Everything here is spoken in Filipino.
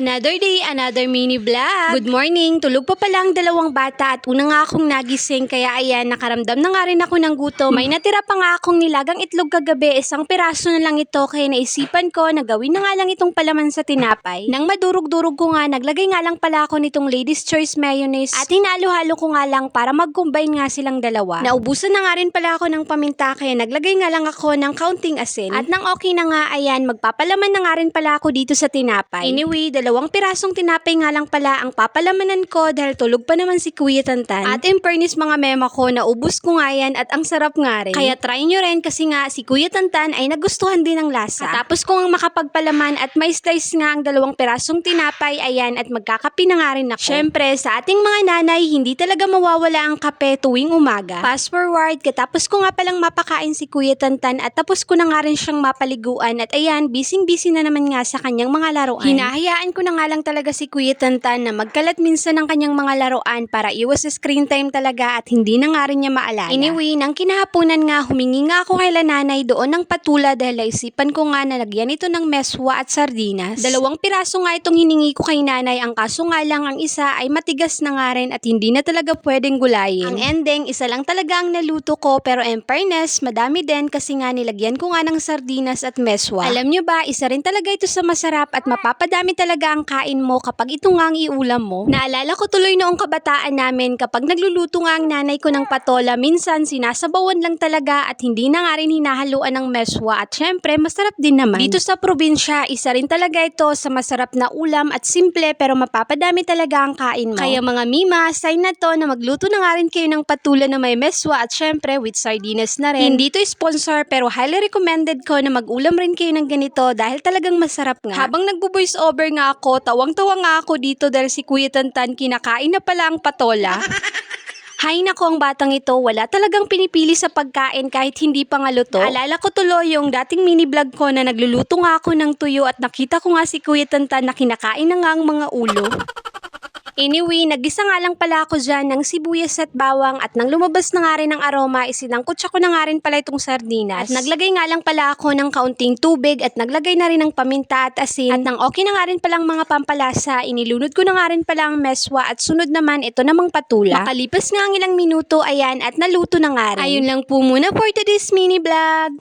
Another day, another mini vlog. Good morning. Tulog pa pala ang dalawang bata at una nga akong nagising kaya ayan, nakaramdam na nga rin ako ng gutom. May natira pa nga akong nilagang itlog kagabi, isang piraso na lang ito kaya naisipan ko na gawin na nga lang itong palaman sa tinapay. Nang madurog-durog ko nga, naglagay nga lang pala ako nitong Lady's Choice mayonnaise at hinalo-halo ko nga lang para mag-combine nga silang dalawa. Naubusan na nga rin pala ako ng paminta kaya naglagay nga lang ako ng kaunting asin. At nang okay na nga, ayan, magpapalaman na nga rin pala ako dito sa tinapay. Anyway, dalawang pirasong tinapay nga lang pala ang papalamanan ko dahil tulog pa naman si Kuya Tantan. At in fairness mga mema ko, naubos ko nga yan at ang sarap nga rin. Kaya try nyo rin kasi nga si Kuya Tantan ay nagustuhan din ng lasa. At tapos ko nga makapagpalaman at may slice nga ang dalawang pirasong tinapay, ayan, at magkakape na nga rin ako. Syempre, sa ating mga nanay, hindi talaga mawawala ang kape tuwing umaga. Fast forward, katapos ko nga palang mapakain si Kuya Tantan at tapos ko na nga rin siyang mapaliguan at ayan, busy na naman nga sa kanyang mga laruan. Hinahayaan ko na nga lang talaga si Kuya Tantan na magkalat minsan ng kanyang mga laruan para iwas sa screen time talaga at hindi na nga rin niya maalala. Anyway, nang kinahaponan nga, humingi nga ako kay nanay doon ng patula dahil naisipan ko nga na lagyan ito ng meswa at sardinas. Dalawang piraso nga itong hiningi ko kay nanay, ang kaso nga lang ang isa ay matigas na nga rin at hindi na talaga pwedeng gulayin. Ang ending, isa lang talaga ang naluto ko pero in fairness, madami din kasi nga nilagyan ko nga ng sardinas at meswa. Alam nyo ba, isa rin talaga ito sa masarap at mapapadami talaga ang kain mo kapag ito nga ang iulam mo. Naalala ko tuloy noong kabataan namin kapag nagluluto nga ang nanay ko ng patola, minsan sinasabawan lang talaga at hindi na nga rin hinahaluan ng meswa at syempre masarap din naman. Dito sa probinsya, isa rin talaga ito sa masarap na ulam at simple pero mapapadami talaga ang kain mo. Kaya mga mima, sign na to na magluto na nga rin kayo ng patula na may meswa at syempre with sardinas na rin. Hindi to sponsor pero highly recommended ko na mag-ulam rin kayo ng ganito dahil talagang masarap nga. Habang nagbo-voice over nga ako, tawang-tawa nga ako dito dahil si Kuya Tantan kinakain na pala ang patola. Hay nako, ang batang ito, wala talagang pinipili sa pagkain kahit hindi pa nga luto. Naalala ko tuloy yung dating mini vlog ko na nagluluto nga ako ng tuyo at nakita ko nga si Kuya Tantan na kinakain na nga ang mga ulo. Anyway, nagisa nga lang pala ako dyan ng sibuyas at bawang at nang lumabas na nga rin ang aroma, isinangkutsa ko na nga rin pala itong sardinas. At naglagay nga lang pala ako ng kaunting tubig at naglagay na rin ng paminta at asin. At nang okay na nga rin palang mga pampalasa, inilunod ko na nga rin pala ang meswa at sunod naman ito namang patula. Makalipas nga ang ilang minuto, ayan, at naluto na nga rin. Ayun lang po muna for today's mini vlog.